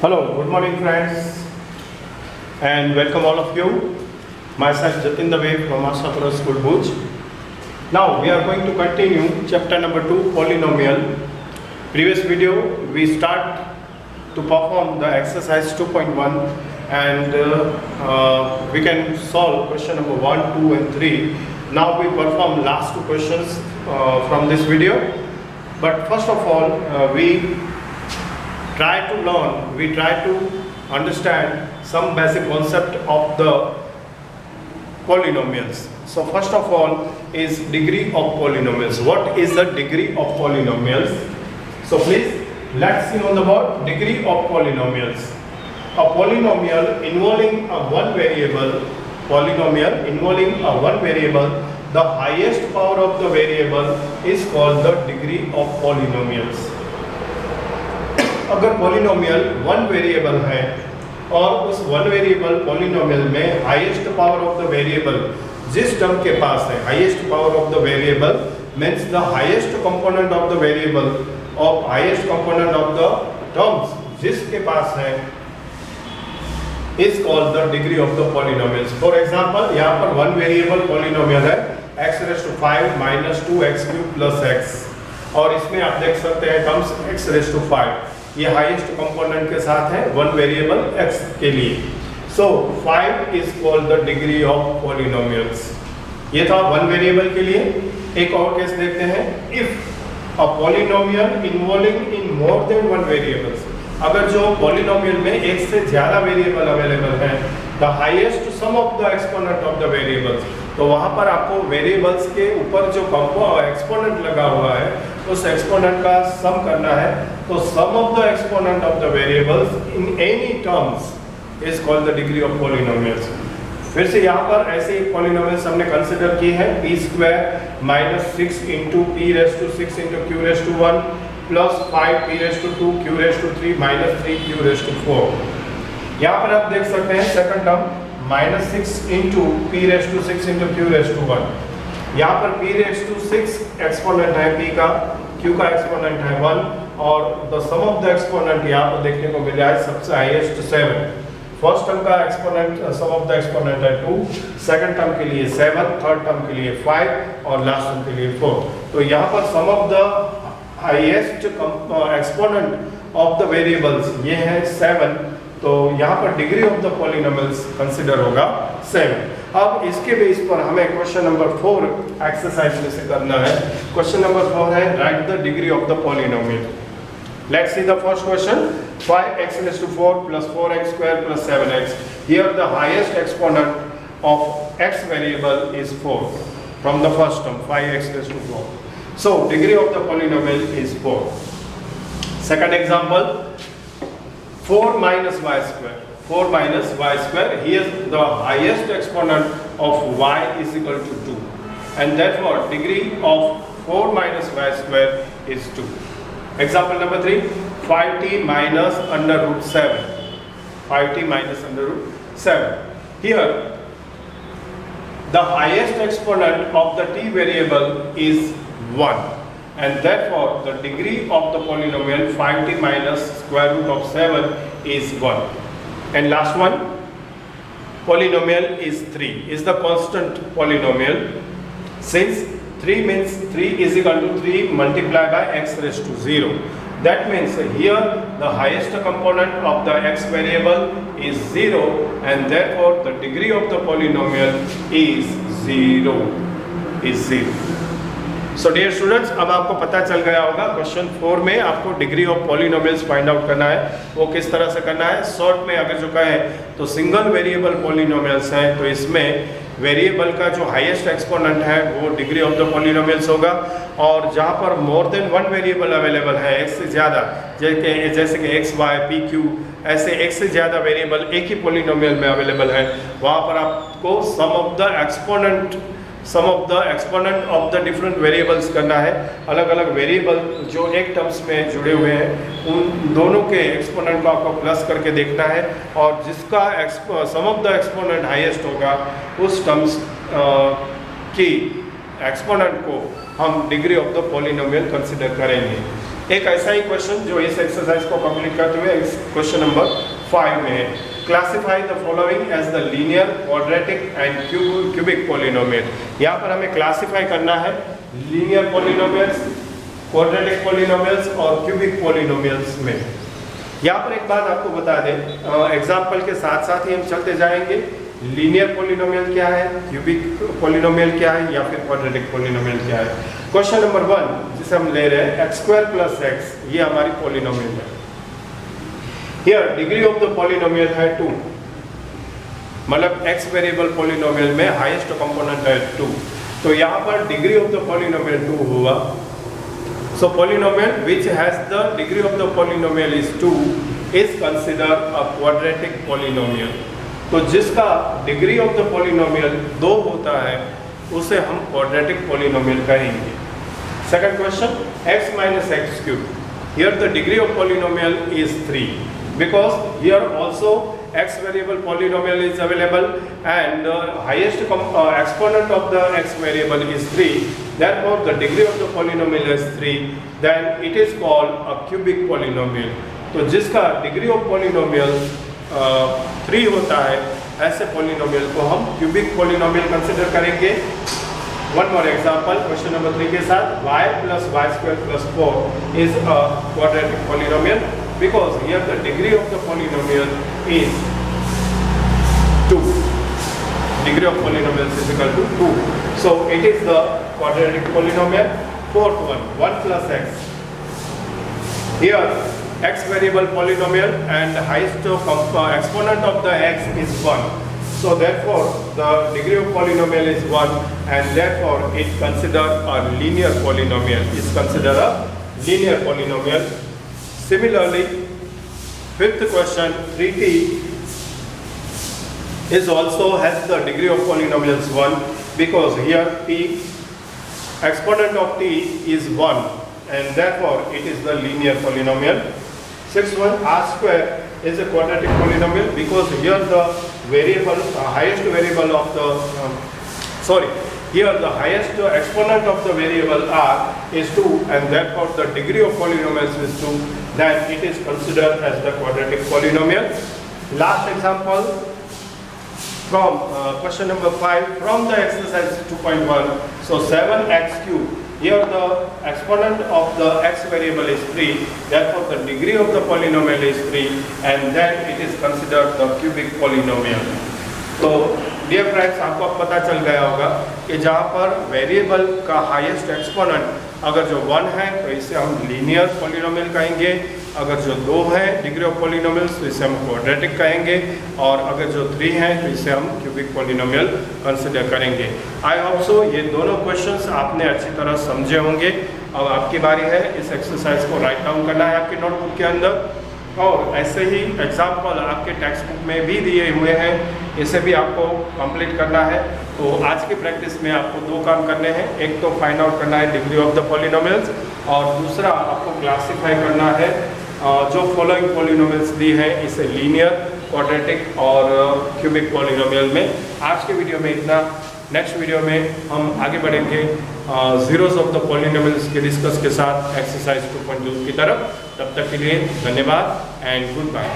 Hello, good morning friends and welcome all of you. Myself Jatin Dave from Ashapura School Bhuj. Now we are going to continue chapter number 2, polynomial. Previous video we start to perform the exercise 2.1 and we can solve question number 1, 2 and 3. Now we perform last two questions from this video. But first of all we try to understand some basic concept of the polynomials. So first of all is degree of polynomials. What is the degree of polynomials? So please let's see on the board degree of polynomials. A polynomial involving a one variable, the highest power of the variable is called the degree of polynomials. अगर polynomial one variable है और उस one variable polynomial में highest power of the variable जिस term के पास है, highest power of the variable means the highest component of the variable of highest component of the terms जिसके पास है is called the degree of the polynomials. For example यहाँ पर one variable polynomial है x⁵ - 2x³ + x और इसमें आप देख सकते हैं टर्म्स x⁵. ये हाईएस्ट कंपोनेंट के साथ है वन वेरिएबल x के लिए. सो 5 is called the degree of polynomials. ये था वन वेरिएबल के लिए. एक और केस देखते हैं. If a polynomial involving in more than one variables, अगर जो पॉलिनोमियल में एक से ज्यादा वेरिएबल अवेलेबल है, the highest sum of the exponent of the variables, तो वहां पर आपको वेरिएबल्स के ऊपर जो एक्सपोनेंट लगा हुआ है उस एक्सपोनेंट का सम करना है. तो sum of the exponent of the variables in any terms is called the degree of polynomials. फिर से यहाँ पर ऐसे पॉलिनोमियल्स हमने कंसीडर की है p² - 6 * p⁶ * q⁴ plus 5p⁴ q⁴ - 3q⁴. यहाँ पर आप देख सकते हैं सेकंड टर्म -6 * p⁶ * q⁴. यहाँ पर p⁶ एक्सपोनेंट है p का, q का एक्सपोनेंट है 1 और the sum of the exponent यहाँ पर देखने को मिल रहा है सबसे हाईएस्ट 7. फर्स्ट टर्म का exponent sum of the exponent है 2, सेकंड टर्म के लिए 7, थर्ड टर्म के लिए 5 और लास्ट टर्म के लिए 4. तो यहाँ पर sum of the highest exponent of the variables ये है 7. तो यहाँ पर degree of the polynomials consider होगा 7. अब इसके बेस पर हमें क्वेश्चन नंबर 4 एक्सरसाइज में से करना है. क्वेश्चन नंबर 4 है right the degree of the polynomial. Let's see the first question. 5x⁴ + 4x² + 7x. Here the highest exponent of x variable is 4 from the first term 5x⁴. So degree of the polynomial is 4. Second example, 4 - y². 4 - y². Here the highest exponent of y is equal to 2 and therefore degree of 4 - y² is 2. Example number 3, 5t - √7. 5t - √7. Here the highest exponent of the t variable is 1 and therefore the degree of the polynomial 5t - √7 is 1. And last one, polynomial is 3, is the constant polynomial. Since 3 means 3 is equal to 3 multiplied by x⁻⁴. That means here the highest component of the x variable is 0 and therefore the degree of the polynomial is 0. So dear students, अब आपको पता चल गया होगा question 4 में आपको degree of polynomials find out करना है. वो किस तरह से करना है? शॉर्ट में अगर जो कहें तो सिंगल वेरिएबल पॉलिनोमियल्स हैं तो इसमें वेरिएबल का जो हाईएस्ट एक्सपोनेंट है वो डिग्री ऑफ द पॉलिनोमियल्स होगा. और जहाँ पर मोर देन वन वेरिएबल अवेलेबल है, एक से ज़्यादा, जैसे कि x, y, p, q, ऐसे एक से ज़्यादा वेरिएबल एक ही पॉलिनोमियल में अवेलेबल है, वहाँ पर आपको sum of the exponent of the different variables करना है. अलग अलग वेरिएबल जो एक टर्म्स में जुड़े हुए हैं उन दोनों के एक्सपोनेंट को आपको प्लस करके देखना है और जिसका सम ऑफ द एक्सपोनेंट हाईएस्ट होगा उस टर्म्स की एक्सपोनेंट को हम degree of the polynomial consider करेंगे. एक ऐसा ही क्वेश्चन जो इस एक्सरसाइज को कंप्लीट करते हुए इस क्वेश्चन नंबर 5 में है। Classify the following as the linear, quadratic and cubic polynomial. यहाँ पर हमें क्लासिफाई करना है लीनियर पॉलिनोमियल्स, क्वाड्रेटिक पॉलिनोमियल्स और क्यूबिक पॉलिनोमियल्स में। यहाँ पर एक बात आपको बता दें, एग्जाम्पल के साथ साथ ही हम चलते जाएंगे। लीनियर पॉलिनोमियल क्या है, क्यूबिक पॉलिनोमियल क्या है, या फिर क्वाड्रेटिक पॉलिनोमियल क्या है। क्वेश्चन नंबर 1 जिसे हम ले रहे हैं x² + x, ये हमारी पॉलिनोमियल है। Here degree of the polynomial है 2, मतलब x वेरिएबल पॉलिनोमियल में हाईएस्ट कंपोनेंट है 2, तो यहाँ पर डिग्री ऑफ द पॉलिनोमियल 2 हुआ। So polynomial which has the degree of the polynomial is 2 is considered a quadratic polynomial। तो जिसका डिग्री ऑफ द पॉलिनोमियल 2 होता है उसे हम क्वाड्रेटिक पॉलिनोमियल कहेंगे। Second question, x - x³। Here the degree of polynomial is 3 because here also x variable polynomial is available and the highest exponent of the x variable is 3, therefore the degree of the polynomial is 3, then it is called a cubic polynomial। तो जिसका degree of polynomial 3 होता है ऐसे polynomial को हम cubic polynomial consider करेंगे। One more example question number 3 के साथ, y + y² + 4 is a quadratic polynomial because here the degree of the polynomial is 2. Degree of polynomial is equal to 2. So it is the quadratic polynomial. Fourth one, 1 + x. Here x variable polynomial and highest exponent of the x is 1. So therefore the degree of polynomial is 1 and therefore it considered a linear polynomial. Is considered a linear polynomial. Similarly, fifth question, 3t is also has the degree of polynomials 1 because here t, exponent of t is 1 and therefore it is the linear polynomial. Sixth one, r² is a quadratic polynomial because here the variable, highest variable of the, here the highest exponent of the variable r is 2 and therefore the degree of polynomials is 2, then it is considered as the quadratic polynomial. Last example from question number 5 from the exercise 2.1. So 7x³, here the exponent of the x variable is 3, therefore the degree of the polynomial is 3 and then it is considered the cubic polynomial। तो dear friends, आपको अब पता चल गया होगा कि जहाँ पर वेरिएबल का हाईएस्ट एक्सपोनेंट अगर जो 1 है तो इसे हम लीनियर पॉलिनोमियल कहेंगे, अगर जो 2 है डिग्री ऑफ पॉलिनोमियल्स तो इसे हम क्वाड्रेटिक कहेंगे और अगर जो 3 है तो इसे हम क्यूबिक पॉलिनोमियल कंसिडर करेंगे। आई होप सो ये दोनों क्वेश्चंस आपने अच्छी तरह समझे होंगे। अब आपकी बारी है इस एक्सरसाइज को राइट डाउन करना है आपकी नोटबुक के अंदर, और ऐसे ही एग्जाम्पल आपके टेक्स्ट बुक में भी दिए हुए हैं, इसे भी आपको कंप्लीट करना है। तो आज की प्रैक्टिस में आपको 2 काम करने हैं, एक तो फाइंड आउट करना है डिग्री ऑफ द पॉलिनोमियल्स और दूसरा आपको क्लासीफाई करना है जो फॉलोइंग पॉलिनोमियल्स दी है इसे लीनियर, क्वाड्रेटिक और क्यूबिक पॉलिनोमियल में। आज के वीडियो में इतना, नेक्स्ट वीडियो में हम आगे बढ़ेंगे जीरोस ऑफ द पॉलिनोमियल्स के डिस्कस के साथ एक्सरसाइज 2.2 की तरफ। तब तक के लिए धन्यवाद एंड गुड बाय।